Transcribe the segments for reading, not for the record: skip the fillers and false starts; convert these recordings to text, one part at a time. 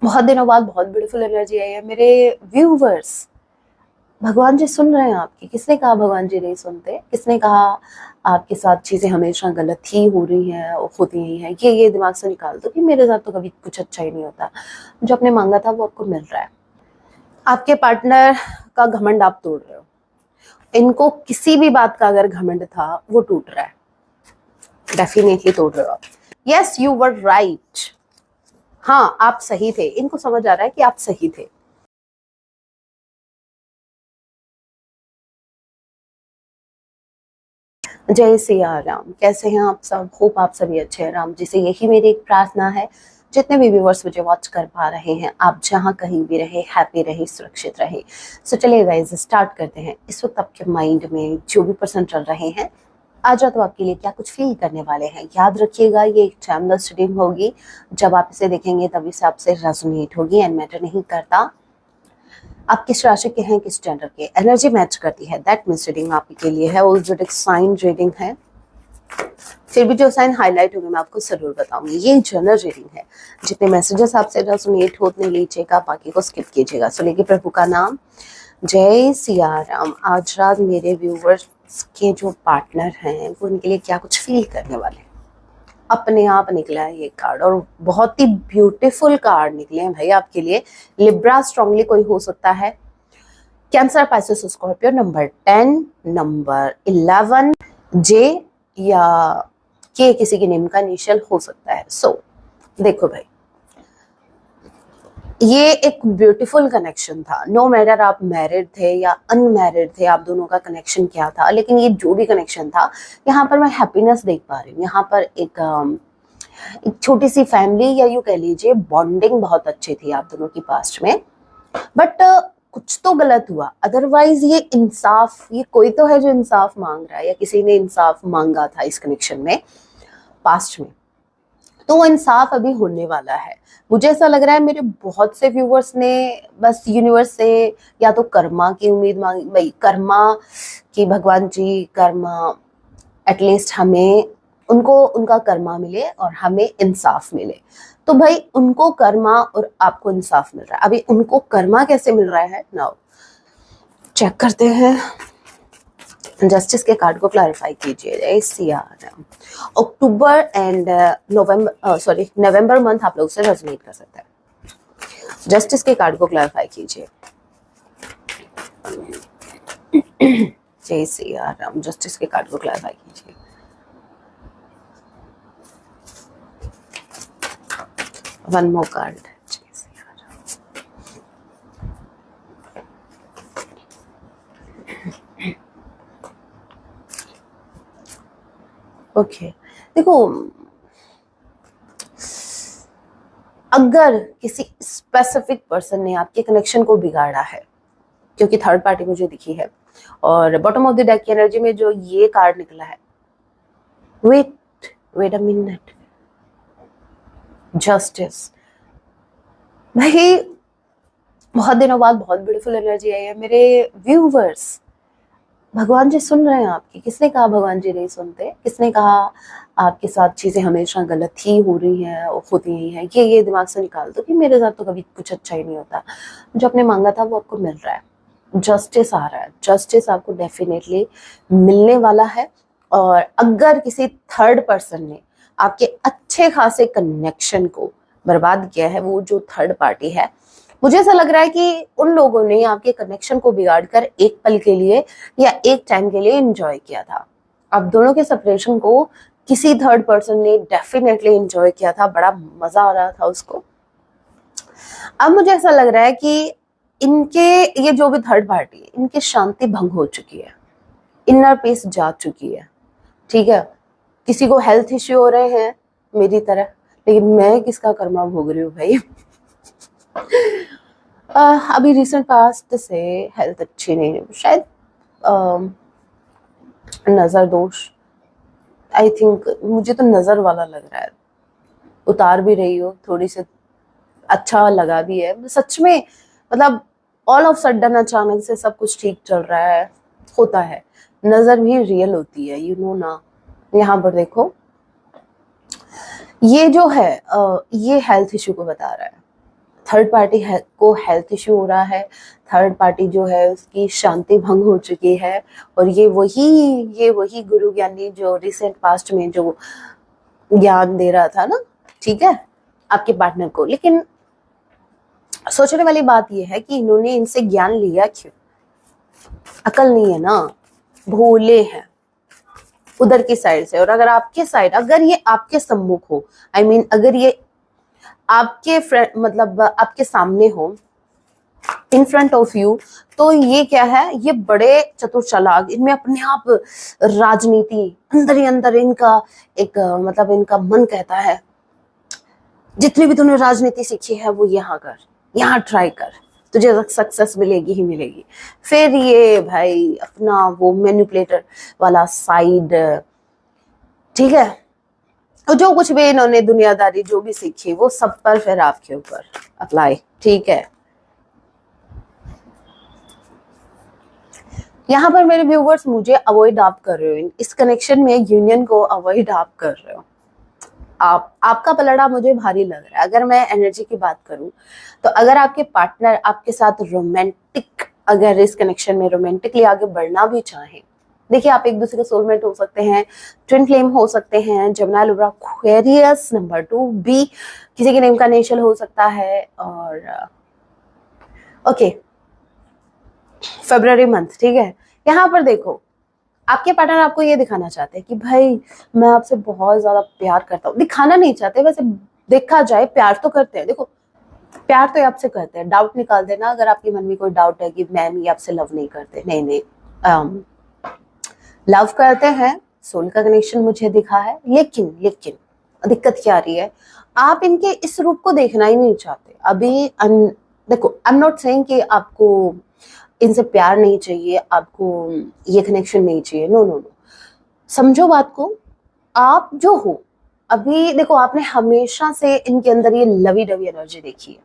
बहुत दिनों बाद बहुत ब्यूटीफुल एनर्जी आई है मेरे व्यूवर्स। भगवान जी सुन रहे हैं आपकी। किसने कहा भगवान जी नहीं सुनते? किसने कहा आपके साथ चीजें हमेशा गलत ही हो रही हैं, होती ही हैं? ये दिमाग से निकाल दो कि मेरे साथ तो कभी कुछ अच्छा ही नहीं होता। जो आपने मांगा था वो आपको मिल रहा है। आपके पार्टनर का घमंड आप तोड़ रहे हो। इनको किसी भी बात का अगर घमंड था वो टूट रहा है। डेफिनेटली तोड़ रहे हो आप। Yes, you were right. हाँ, आप सही थे। इनको समझ आ रहा है कि आप सही थे। जय सिया राम। कैसे हैं आप सब? होप आप सभी अच्छे हैं। राम जी से यही मेरी एक प्रार्थना है, जितने भी व्यूवर्स मुझे वॉच कर पा रहे हैं, आप जहां कहीं भी रहे, हैप्पी रहे, सुरक्षित रहे। सो चलिए गाइस, स्टार्ट करते हैं। इस वक्त आपके माइंड में जो भी पर्सन चल रहे हैं, आज तो आपके लिए क्या कुछ फील करने वाले हैं। याद रखिएगा, ये एक टाइमलेस रीडिंग होगी। जब आप इसे देखेंगे तभी से आपसे रेजोनेट होगी एंड मैटर नहीं करता आप किस राशि के हैं, किस जेंडर के। एनर्जी मैच करती है, दैट मींस रीडिंग आपके लिए है। और जो साइन रीडिंग है, फिर भी जो साइन हाईलाइट होंगे मैं आपको जरूर बताऊंगी। ये जनरल रीडिंग है। जितने मैसेजेस आपसे रेजोनेट होने लीजिएगा, बाकी को स्किप कीजिएगा। सो लेके प्रभु का नाम। जय सिया राम। आज रात मेरे व्यूवर्स के जो पार्टनर हैं वो उनके लिए क्या कुछ फील करने वाले हैं। अपने आप निकला है ये कार्ड, और बहुत ही ब्यूटीफुल कार्ड निकले हैं भाई आपके लिए। लिब्रा स्ट्रांगली कोई हो सकता है। Cancer, Pisces, Scorpio, number 10, number 11, जे या के किसी के नेम का इनिशियल हो सकता है। सो देखो भाई, ये एक ब्यूटीफुल कनेक्शन था। नो मैटर आप मैरिड थे या अनमैरिड थे, आप दोनों का कनेक्शन क्या था, लेकिन ये जो भी कनेक्शन था, यहाँ पर मैं हैप्पीनेस देख पा रही हूँ। यहाँ पर एक छोटी सी फैमिली, या यूं कह लीजिए बॉन्डिंग बहुत अच्छी थी आप दोनों की पास्ट में। बट कुछ तो गलत हुआ। अदरवाइज ये इंसाफ, ये कोई तो है जो इंसाफ मांग रहा है, या किसी ने इंसाफ मांगा था इस कनेक्शन में पास्ट में। तो वो इंसाफ अभी होने वाला है। मुझे ऐसा लग रहा है मेरे बहुत से व्यूवर्स ने बस यूनिवर्स से या तो कर्मा की उम्मीद मांगी। भाई कर्मा कि भगवान जी कर्मा, एटलीस्ट हमें उनको उनका कर्मा मिले और हमें इंसाफ मिले। तो भाई उनको कर्मा और आपको इंसाफ मिल रहा है। अभी उनको कर्मा कैसे मिल रहा है, नाउ चेक करते हैं। जस्टिस के कार्ड को क्लैरिफाई कीजिए। Siya October and November month आप लोग से रेजोनेट कर सकता है। जस्टिस के कार्ड को क्लैरिफाई कीजिए। जय सिया राम। जस्टिस के कार्ड को क्लैरिफाई कीजिए। One more card. ओके देखो, अगर किसी स्पेसिफिक पर्सन ने आपके कनेक्शन को बिगाड़ा है, क्योंकि थर्ड पार्टी मुझे दिखी है, और बॉटम ऑफ द डेक की एनर्जी में जो ये कार्ड निकला है, वेट अ मिनट, जस्टिस। भाई बहुत दिनों बाद बहुत ब्यूटीफुल एनर्जी आई है मेरे व्यूवर्स। भगवान जी सुन रहे हैं आपकी। किसने कहा भगवान जी नहीं सुनते? किसने कहा आपके साथ चीजें हमेशा गलत ही हो रही हैं, होती ही हैं? ये दिमाग से निकाल दो कि मेरे साथ तो कभी कुछ अच्छा ही नहीं होता। जो आपने मांगा था वो आपको मिल रहा है। जस्टिस आ रहा है। जस्टिस आपको डेफिनेटली मिलने वाला है। और अगर किसी थर्ड पर्सन ने आपके अच्छे खासे कनेक्शन को बर्बाद किया है, वो जो थर्ड पार्टी है, मुझे ऐसा लग रहा है कि उन लोगों ने आपके कनेक्शन को बिगाड़ कर एक पल के लिए या एक टाइम के लिए एंजॉय किया था। अब दोनों के सेपरेशन को किसी थर्ड पर्सन ने डेफिनेटली एंजॉय किया था, बड़ा मजा आ रहा था उसको। अब मुझे ऐसा लग रहा है कि इनके, ये जो भी थर्ड पार्टी है, इनकी शांति भंग हो चुकी है, इनर पीस जा चुकी है। ठीक है, किसी को हेल्थ इश्यू हो रहे हैं मेरी तरह, लेकिन मैं किसका कर्मा भोग रही हूँ भाई। अभी रिसेंट पास्ट से हेल्थ अच्छी नहीं है, शायद नजर दोष। आई थिंक मुझे तो नजर वाला लग रहा है। उतार भी रही हो थोड़ी सी, अच्छा लगा भी है सच में। मतलब ऑल ऑफ सडन अचानक से सब कुछ ठीक चल रहा है, होता है। नजर भी रियल होती है, यू नो ना। यहाँ पर देखो, ये जो है ये हेल्थ इश्यू को बता रहा है। थर्ड पार्टी को हेल्थ इश्यू हो रहा है, थर्ड पार्टी जो है उसकी शांति भंग हो चुकी है, और ये वही गुरु ज्ञानी जो रिसेंट पास्ट में जो ज्ञान दे रहा था ना, ठीक है, आपके पार्टनर को। लेकिन सोचने वाली बात ये है कि इन्होंने इनसे ज्ञान लिया क्यों? अकल नहीं है ना, भोले हैं उधर की साइड से। और अगर आपके साइड, अगर ये आपके सम्मुख हो, आई मीन अगर ये आपके मतलब आपके सामने हो, इन फ्रंट ऑफ यू, तो ये क्या है, ये बड़े चतुर चालाक, इनमें अपने आप राजनीति अंदर ही अंदर इनका एक मतलब इनका मन कहता है जितनी भी तूने राजनीति सीखी है वो यहाँ कर, यहाँ ट्राई कर, तुझे सक्सेस मिलेगी ही मिलेगी। फिर ये भाई अपना वो मैनिपुलेटर वाला साइड, ठीक है, तो जो कुछ भी इन्होंने दुनियादारी जो भी सीखी वो सब पर फिर आपके ऊपर अप्लाई, ठीक है। यहाँ पर मेरे व्यूवर्स मुझे अवॉइड आप कर रहे हो, इस कनेक्शन में यूनियन को अवॉइड आप कर रहे हो। आपका पलड़ा मुझे भारी लग रहा है। अगर मैं एनर्जी की बात करूं तो अगर आपके पार्टनर आपके साथ रोमांटिक, अगर इस कनेक्शन में रोमांटिकली आगे बढ़ना भी चाहें, देखिए आप एक दूसरे के सोलमेट हो सकते हैं, ट्विन फ्लेम हो सकते हैं, जमुना लिब्रा एक्वेरियस नंबर 2 भी किसी के नेम का इनिशियल हो सकता है, और ओके फरवरी मंथ, ठीक है। यहाँ पर देखो आपके पार्टनर आपको ये दिखाना चाहते हैं कि भाई मैं आपसे बहुत ज्यादा प्यार करता हूँ। दिखाना नहीं चाहते, वैसे देखा जाए प्यार तो करते हैं। देखो प्यार तो आपसे करते हैं, डाउट निकाल देना अगर आपके मन में कोई डाउट है कि मैम ये आपसे लव नहीं करते, नहीं नहीं, लव करते हैं, सोल का कनेक्शन मुझे दिखा है। लेकिन दिक्कत क्या आ रही है, आप इनके इस रूप को देखना ही नहीं चाहते अभी। देखो आई एम नॉट सेइंग कि आपको इनसे प्यार नहीं चाहिए, आपको ये कनेक्शन नहीं चाहिए, नो नो नो, समझो बात को। आप जो हो अभी, देखो आपने हमेशा से इनके अंदर ये लवी डवी एनर्जी देखी है,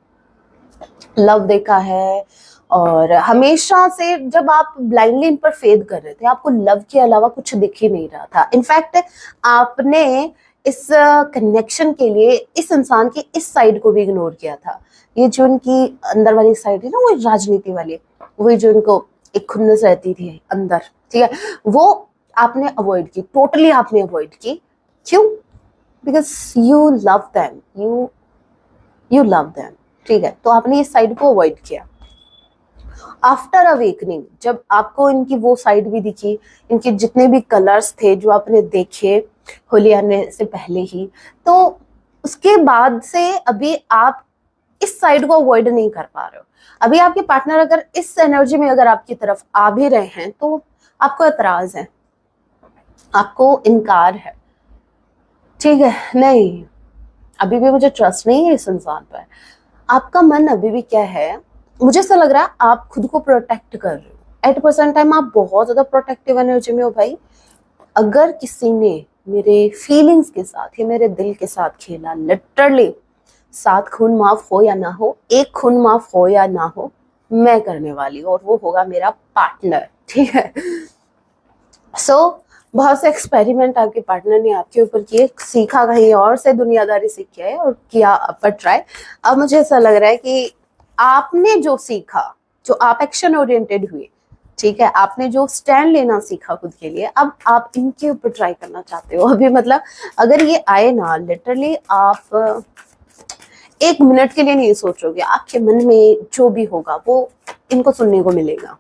लव देखा है, और हमेशा से जब आप ब्लाइंडली इन पर फेद कर रहे थे, आपको लव के अलावा कुछ दिख ही नहीं रहा था। इनफैक्ट आपने इस कनेक्शन के लिए इस इंसान की इस साइड को भी इग्नोर किया था। ये जो इनकी अंदर वाली साइड है ना, वो राजनीति वाली, वही जो इनको एक खुन्नस रहती थी अंदर, ठीक है, वो आपने अवॉइड की, टोटली आपने अवॉइड की। क्यों? Because you love them, you love them, ठीक है, तो आपने इस साइड को अवॉइड किया। आफ्टर अवेकनिंग जब आपको इनकी वो साइड भी दिखी, इनके जितने भी कलर्स थे जो आपने देखे होली आने से पहले ही, तो उसके बाद से अभी आप इस साइड को अवॉइड नहीं कर पा रहे हो। अभी आपके पार्टनर अगर इस एनर्जी में अगर आपकी तरफ आ भी रहे हैं तो आपको एतराज है, आपको इनकार है, ठीक है, नहीं अभी भी मुझे ट्रस्ट नहीं है इस इंसान पर। आपका मन अभी भी क्या है, मुझे ऐसा लग रहा है आप खुद को प्रोटेक्ट कर रहे हो। एट परसेंट टाइम आप बहुत ज्यादा प्रोटेक्टिव एनर्जी में हो भाई। अगर किसी ने मेरे फीलिंग्स के साथ या मेरे दिल के साथ खेला, लिटरली 7 खून माफ हो या ना हो, 1 खून माफ हो या ना हो, मैं करने वाली हूँ, और वो होगा मेरा पार्टनर, ठीक है। सो बहुत से एक्सपेरिमेंट आपके पार्टनर ने आपके ऊपर किए, सीखा कहीं और से दुनियादारी सीख के आए और किया अपर ट्राई। अब मुझे ऐसा लग रहा है कि आपने जो सीखा, जो आप एक्शन ओरिएंटेड हुए, ठीक है, आपने जो स्टैंड लेना सीखा खुद के लिए, अब आप इनके ऊपर ट्राई करना चाहते हो। अभी मतलब अगर ये आए ना, लिटरली आप 1 मिनट के लिए नहीं सोचोगे, आपके मन में जो भी होगा वो इनको सुनने को मिलेगा।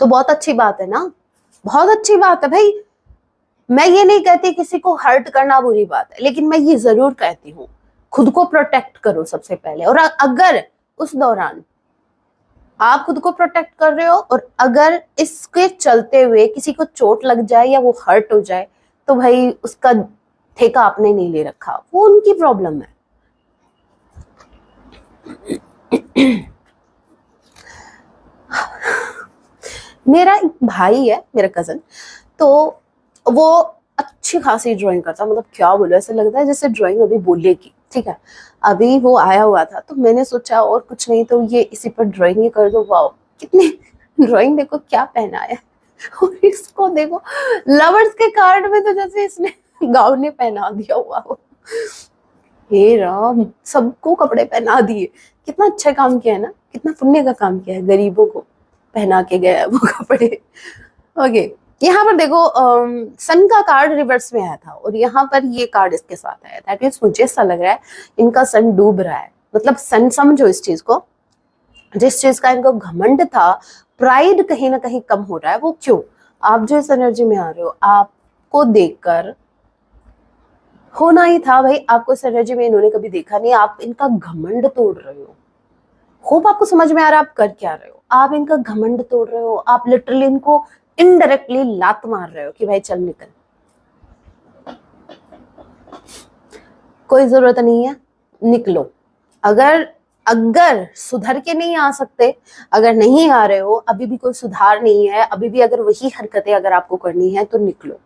तो बहुत अच्छी बात है ना, बहुत अच्छी बात है भाई। मैं ये नहीं कहती किसी को हर्ट करना बुरी बात है, लेकिन मैं ये जरूर कहती हूँ खुद को प्रोटेक्ट करो सबसे पहले। और अगर उस दौरान आप खुद को प्रोटेक्ट कर रहे हो और अगर इसके चलते हुए किसी को चोट लग जाए या वो हर्ट हो जाए, तो भाई उसका ठेका आपने नहीं ले रखा, वो उनकी प्रॉब्लम है। मेरा एक भाई है, मेरा कजन, तो वो अच्छी खासी ड्राइंग करता, मतलब क्या बोलो, ऐसा लगता है जैसे ड्राइंग अभी बोलेगी, ठीक है। अभी वो आया हुआ था तो मैंने सोचा और कुछ नहीं तो ये इसी पर ड्राइंग ही कर दो। वाओ कितनी ड्राइंग, देखो क्या पहना है, और इसको देखो लवर्स के कार्ड में तो जैसे इसने गाउन ने पहना दिया हुआ हो। हे राम, सबको कपड़े पहना दिए। कितना अच्छा काम किया है ना, कितना पुण्य का काम किया है, गरीबों को पहना के गया है वो कपड़े। ओके, यहाँ पर देखो सन का कार्ड रिवर्स में आया था और यहाँ पर ये कार्ड इसके साथ आया। दैट मीन्स मुझे ऐसा लग रहा है इनका सन डूब रहा है। मतलब सन, समझो इस चीज को, जिस चीज का इनको घमंड था, प्राइड कहीं ना कहीं कम हो रहा है। वो क्यों? आप जो इस एनर्जी में आ रहे हो, आपको देखकर होना ही था भाई। आपको इस एनर्जी में इन्होंने कभी देखा नहीं, आप इनका घमंड तोड़ रहे हो। होप आपको समझ में आ रहा है आप कर क्या रहे हो। आप इनका घमंड तोड़ रहे हो, आप लिटरली इनको इनडायरेक्टली लात मार रहे हो कि भाई चल निकल, कोई जरूरत नहीं है, निकलो। अगर अगर सुधर के नहीं आ सकते, अगर नहीं आ रहे हो, अभी भी कोई सुधार नहीं है, अभी भी अगर वही हरकतें अगर आपको करनी है तो निकलो।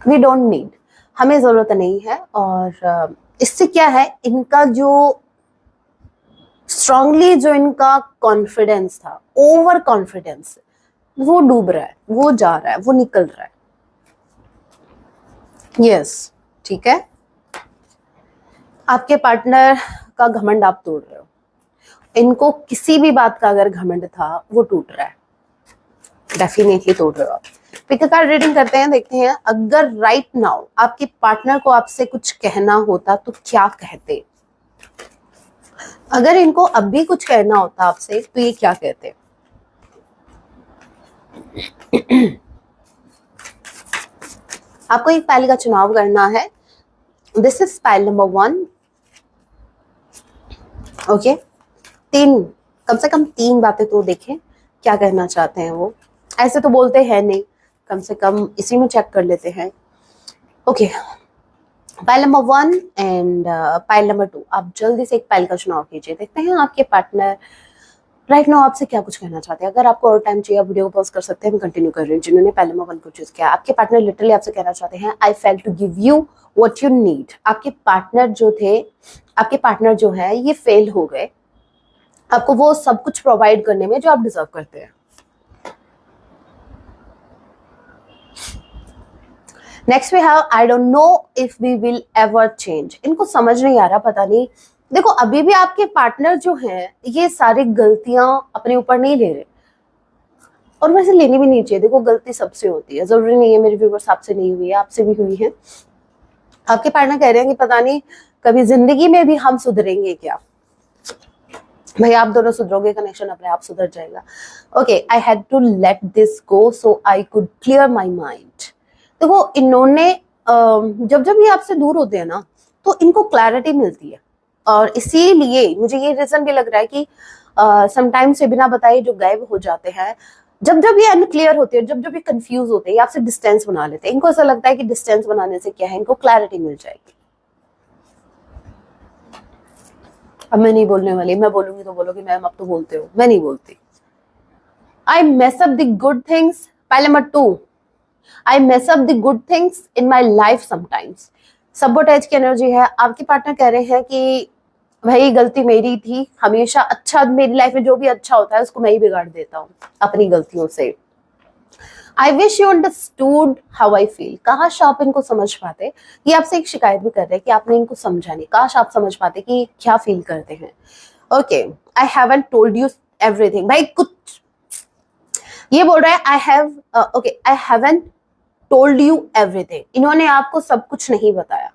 वी डोंट नीड, हमें जरूरत नहीं है। और इससे क्या है, इनका जो स्ट्रांगली जो इनका कॉन्फिडेंस था, ओवर कॉन्फिडेंस, वो डूब रहा है, वो जा रहा है, वो निकल रहा है। यस, ठीक है। आपके पार्टनर का घमंड आप तोड़ रहे हो। इनको किसी भी बात का अगर घमंड था वो टूट रहा है, डेफिनेटली तोड़ रहे हो आप। पिक कार्ड रीडिंग करते हैं, देखते हैं अगर राइट नाउ आपके पार्टनर को आपसे कुछ कहना होता तो क्या कहते। अगर इनको अब भी कुछ कहना होता आपसे तो ये क्या कहते। आपको एक पाइल का चुनाव करना है। This is pile number 1। Okay, कम से कम 3 बातें तो देखें क्या कहना चाहते हैं वो। ऐसे तो बोलते हैं नहीं, कम से कम इसी में चेक कर लेते हैं। Okay, pile number 1 and pile number 2। आप जल्दी से एक पाइल का चुनाव कीजिए, देखते हैं आपके पार्टनर राइट नाउ आपसे क्या कुछ कहना चाहते हैं। अगर आपको और टाइम चाहिए, वीडियो को पॉज कर सकते हैं, मैं कंटिन्यू कर रही हूँ। जिन्होंने पाइल नंबर 1 को चूज किया, आपके पार्टनर लिटरली आपसे कहना चाहते हैं I fail to give you what you need. आपके पार्टनर जो है ये फेल हो गए आपको वो सब कुछ प्रोवाइड करने में जो आप डिजर्व करते हैं। Next we have I don't know if we will ever change. इनको समझ नहीं आ रहा, पता नहीं। देखो अभी भी आपके पार्टनर जो हैं ये सारी गलतियां अपने ऊपर नहीं ले रहे, और वैसे लेनी भी नहीं चाहिए। देखो गलती सबसे होती है, जरूरी नहीं है मेरे व्यूअर्स आपसे नहीं हुई है, आपसे भी हुई है। आपके पार्टनर कह रहे हैं कि पता नहीं कभी जिंदगी में भी हम सुधरेंगे क्या। भाई आप दोनों सुधरोगे, कनेक्शन अपने आप सुधर जाएगा। Okay, I had to let this go so I could clear my mind. देखो इन्होंने जब जब ये आपसे दूर होते हैं ना तो इनको क्लैरिटी मिलती है, और इसीलिए मुझे ये रीजन भी लग रहा है कि समटाइम्स से बिना बताए जो गायब हो जाते हैं, जब जब ये अनक्लियर होते हैं, जब जब ये कंफ्यूज होते हैं, ये आपसे डिस्टेंस बना लेते हैं। इनको ऐसा लगता है कि डिस्टेंस बनाने से क्या है, इनको क्लैरिटी मिल जाएगी। अब मैं नहीं बोलने वाली, मैं बोलूंगी तो बोलोगी मैम अब तो बोलते हो, मैं नहीं बोलती। I mess up the good things, pile number 2। I mess up the good things in my life sometimes. Sabotage की एनर्जी है। आपके पार्टनर कह रहे हैं कि भाई गलती मेरी थी, हमेशा अच्छा मेरी लाइफ में जो भी अच्छा होता है उसको मैं ही बिगाड़ देता हूँ अपनी गलतियों से। I wish you understood how I feel. काश आप इनको समझ पाते। ये आपसे एक शिकायत भी कर रहे हैं कि आपने इनको समझा नहीं। काश आप समझ पाते कि क्या फील करते हैं। Okay, I haven't told you everything. भाई कुछ ये बोल रहा है I haven't told you everything. इन्होंने आपको सब कुछ नहीं बताया,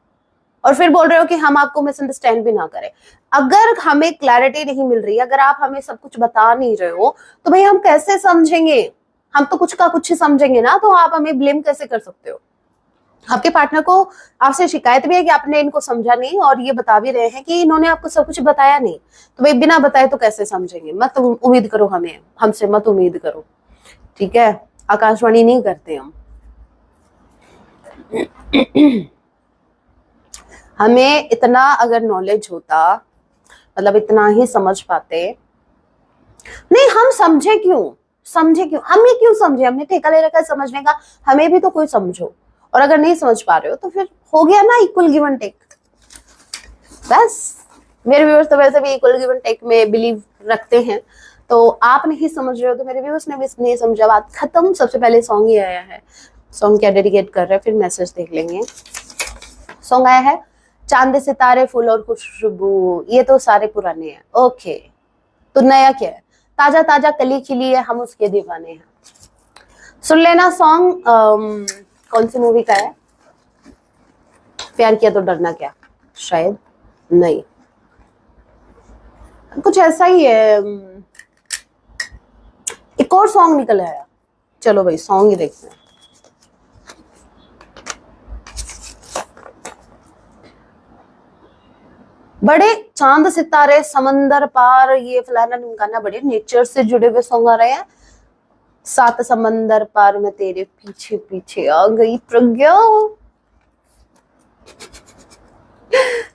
और फिर बोल रहे हो कि हम आपको मिसअंडरस्टैंड भी ना करें। अगर हमें क्लैरिटी नहीं मिल रही, अगर आप हमें सब कुछ बता नहीं रहे हो तो भाई हम कैसे समझेंगे। हम तो कुछ का कुछ ही समझेंगे ना, तो आप हमें ब्लेम कैसे कर सकते हो। आपके पार्टनर को आपसे शिकायत भी है कि आपने इनको समझा नहीं, और ये बता भी रहे हैं कि इन्होंने आपको सब कुछ बताया नहीं। तो भाई बिना बताए तो कैसे समझेंगे। मत उम्मीद करो हमसे मत उम्मीद करो, ठीक है। आकाशवाणी नहीं करते हम। हमें इतना अगर नॉलेज होता, मतलब इतना ही समझ पाते। नहीं, हम समझे क्यों हमें क्यों समझे। हमने ठेका ले रखा है समझने का, हमें भी तो कोई समझो। और अगर नहीं समझ पा रहे हो तो फिर हो गया ना इक्वल गिव एंड टेक। बस मेरे व्यूअर्स तो वैसे भी इक्वल गिव एंड टेक में बिलीव रखते हैं, तो आप नहीं समझ रहे हो तो मेरे व्यूअर्स ने भी नहीं समझा, बात खत्म। सबसे पहले सॉन्ग ही आया है, सॉन्ग क्या डेडिकेट कर रहे हैं, फिर मैसेज देख लेंगे। सॉन्ग आया है चांद सितारे फूल और खुशबू, ये तो सारे पुराने हैं। ओके, तो नया क्या है? ताजा ताजा कली खिली है, हम उसके दीवाने हैं। सुन लेना सॉन्ग, कौन सी मूवी का है? प्यार किया तो डरना क्या, शायद नहीं, कुछ ऐसा ही है। एक और सॉन्ग निकल आया, चलो भाई सॉन्ग ही देखते हैं। बड़े चांद सितारे समंदर पार, ये फलाना ढिमकाना, बड़े नेचर से जुड़े हुए सॉन्ग आ रहे हैं। सात समंदर पार मैं तेरे पीछे पीछे आ गई प्रज्ञा,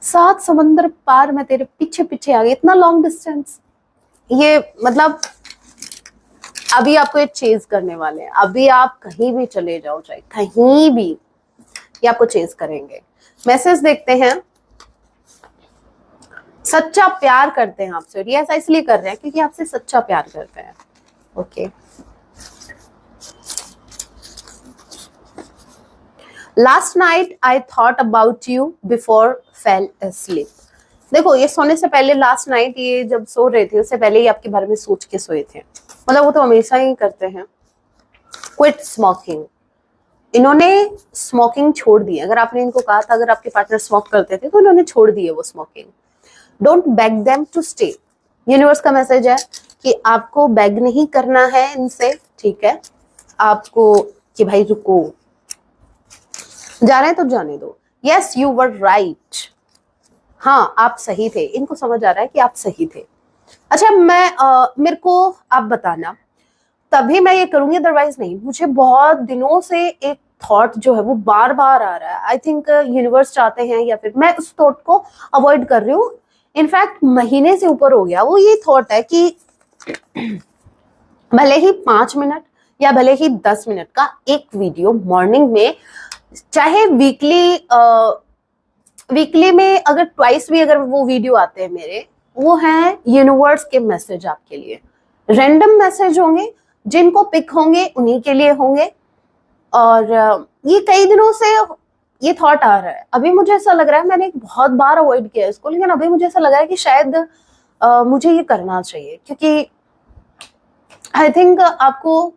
सात समंदर पार मैं तेरे पीछे पीछे आ गई, इतना लॉन्ग डिस्टेंस। ये मतलब अभी आपको ये चेज करने वाले हैं, अभी आप कहीं भी चले जाओ, चाहे कहीं भी, ये आपको चेज करेंगे। मैसेज देखते हैं। सच्चा प्यार करते हैं आपसे, और ये ऐसा इसलिए कर रहे हैं क्योंकि आपसे सच्चा प्यार करते हैं। Okay, last night I thought about you before fail asleep। देखो, ये सोने से पहले, लास्ट नाइट, ये जब सो रहे थे उससे पहले ही आपके बारे में सोच के सोए थे। मतलब वो तो हमेशा ही करते हैं। क्विट स्मोकिंग, इन्होंने स्मोकिंग छोड़ दी। अगर आपने इनको कहा था अगर आपके पार्टनर स्मोक करते थे तो इन्होंने छोड़ दी है वो smoking. Don't beg them to stay, universe का मैसेज है कि आपको बैग नहीं करना है इनसे, ठीक है? आपको कि भाई रुको, जा रहे हैं तो जाने दो। यस यू वर राइट, हाँ आप सही थे, इनको समझ आ रहा है कि आप सही थे। अच्छा, मेरे को आप बताना, तभी मैं ये करूंगी, अदरवाइज नहीं। मुझे बहुत दिनों से एक थॉट जो है वो बार बार आ रहा है। आई थिंक यूनिवर्स चाहते हैं, या फिर मैं उस थॉट को अवॉइड कर रही हूँ। इनफैक्ट महीने से ऊपर हो गया वो ये थॉट है कि भले ही 5 मिनट या भले ही 10 मिनट का एक वीडियो मॉर्निंग में, चाहे वीकली में अगर ट्वाइस भी अगर वो वीडियो आते हैं मेरे, वो हैं यूनिवर्स के मैसेज आपके लिए। रैंडम मैसेज होंगे, जिनको पिक होंगे उन्हीं के लिए होंगे। और ये कई दिनों से ये थॉट आ रहा है। अभी मुझे ऐसा लग रहा है, मैंने बहुत बार अवॉइड किया इसको, लेकिन अभी मुझे ऐसा लग रहा है कि शायद मुझे ये करना चाहिए, क्योंकि आई थिंक आपको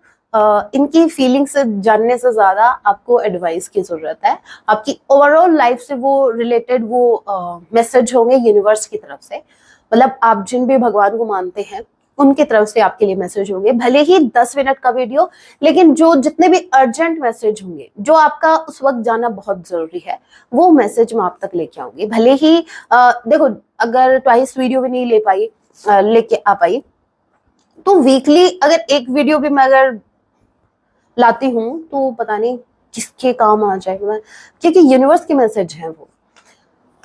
इनकी फीलिंग से जानने से ज्यादा आपको एडवाइस की जरूरत है। आपकी ओवरऑल लाइफ से वो रिलेटेड वो मैसेज होंगे यूनिवर्स की तरफ से। मतलब आप जिन भी भगवान को मानते हैं उनकी तरफ से आपके लिए मैसेज होंगे, भले ही 10 मिनट का वीडियो, लेकिन जो जितने भी अर्जेंट मैसेज होंगे, जो आपका उस वक्त जाना बहुत जरूरी है, वो मैसेज मैं आप तक लेके आऊंगी। भले ही देखो, अगर ट्वाइस वीडियो भी नहीं लेके आ पाई, तो वीकली अगर एक वीडियो भी मैं अगर लाती हूँ तो पता नहीं किसके काम आ जाएगा, क्योंकि यूनिवर्स के मैसेज हैं वो।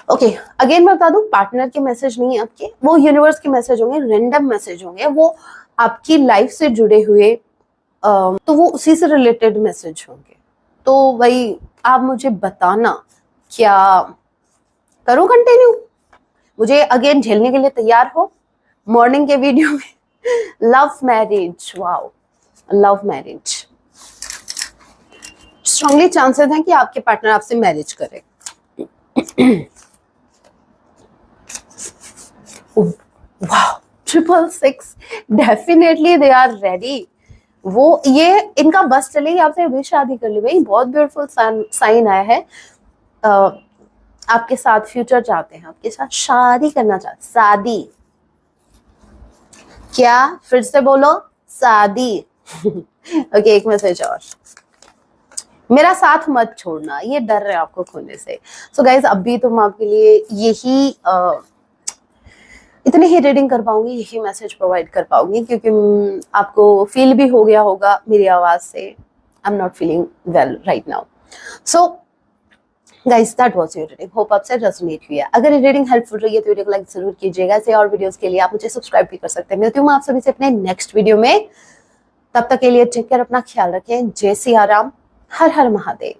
ओके, अगेन मैं बता दूं, पार्टनर के मैसेज नहीं है आपके, वो यूनिवर्स के मैसेज होंगे, रैंडम मैसेज होंगे, वो आपकी लाइफ से जुड़े हुए, तो वो उसी से रिलेटेड मैसेज होंगे। तो भाई आप मुझे बताना, क्या करूं कंटिन्यू? मुझे अगेन झेलने के लिए तैयार हो? मॉर्निंग के वीडियो में love marriage, wow, love marriage, strongly chances हैं कि आपके पार्टनर आपसे मैरिज करे। Wow, 666, definitely they are ready. वो ये इनका बस चले ही आपसे अभी शादी कर ली। भाई बहुत ब्यूटीफुल साइन आया है। आपके साथ फ्यूचर चाहते हैं, आपके साथ शादी करना चाहते, शादी, क्या फिर से बोलो, शादी। ओके, एक मैसेज और, मेरा साथ मत छोड़ना, ये डर रहे आपको खोने से। सो गाइज, अभी तो मैं आपके लिए यही इतनी ही रीडिंग कर पाऊंगी, यही मैसेज प्रोवाइड कर पाऊंगी, क्योंकि आपको फील भी हो गया होगा मेरी आवाज से, I am not feeling well right now. So guys, that was your reading, hope आपसे रेजोनेट हुई है। अगर ये रीडिंग हेल्पफुल रही है तो वीडियो को लाइक जरूर कीजिएगा। ऐसे और वीडियोस के लिए आप मुझे सब्सक्राइब भी कर सकते हैं। मिलती हूँ मैं आप सभी से अपने नेक्स्ट वीडियो में, तब तक के लिए टेक केयर, अपना ख्याल रखें। जय सिया राम, हर हर महादेव।